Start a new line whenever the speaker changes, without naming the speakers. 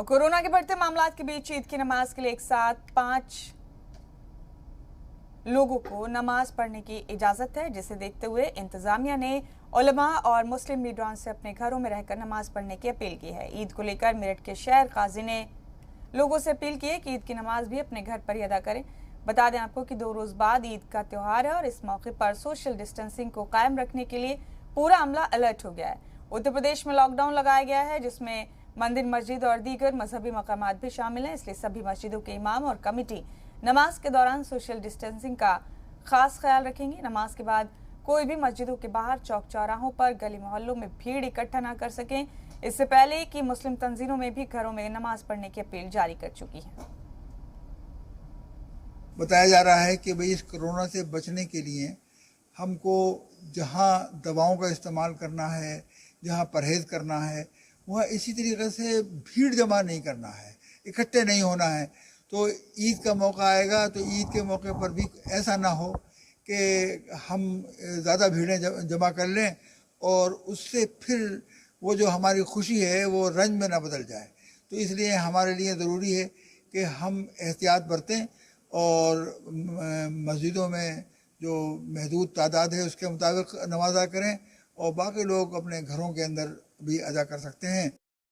और कोरोना के बढ़ते मामलात के बीच ईद की नमाज के लिए एक साथ 5 लोगों को नमाज पढ़ने की इजाजत है, जिसे देखते हुए इंतजामिया ने उलमा और मुस्लिम लीडरों से अपने घरों में रहकर नमाज पढ़ने की अपील की है। ईद को लेकर मेरठ के शहर काजी ने लोगों से अपील की है कि ईद की नमाज भी अपने घर पर ही अदा करें। बता दें आपको कि 2 रोज बाद ईद का त्यौहार है और इस मौके पर सोशल डिस्टेंसिंग को कायम रखने के लिए पूरा अमला अलर्ट हो गया है। उत्तर प्रदेश में लॉकडाउन लगाया गया है, जिसमें मंदिर, मस्जिद और दीगर मजहबी मकामात भी शामिल हैं। इसलिए सभी मस्जिदों के इमाम और कमेटी नमाज के दौरान सोशल डिस्टेंसिंग का खास ख्याल रखेंगे। नमाज के बाद कोई भी मस्जिदों के बाहर, चौक चौराहों पर, गली मोहल्लों में भीड़ इकट्ठा न कर सकें। इससे पहले कि मुस्लिम तंजीमों में भी घरों में नमाज पढ़ने की अपील जारी कर चुकी है।
बताया जा रहा है कि भाई इस कोरोना से बचने के लिए हमको जहाँ दवाओं का इस्तेमाल करना है, जहाँ परहेज़ करना है, वहाँ इसी तरीके से भीड़ जमा नहीं करना है, इकट्ठे नहीं होना है। तो ईद का मौका आएगा तो ईद के मौके पर भी ऐसा ना हो कि हम ज़्यादा भीड़ें जमा कर लें और उससे फिर वो जो हमारी खुशी है वो रंज में ना बदल जाए। तो इसलिए हमारे लिए ज़रूरी है कि हम एहतियात बरतें और मस्जिदों में जो महदूद तादाद है उसके मुताबिक नमाज अदा करें और बाकी लोग अपने घरों के अंदर भी अदा कर सकते हैं।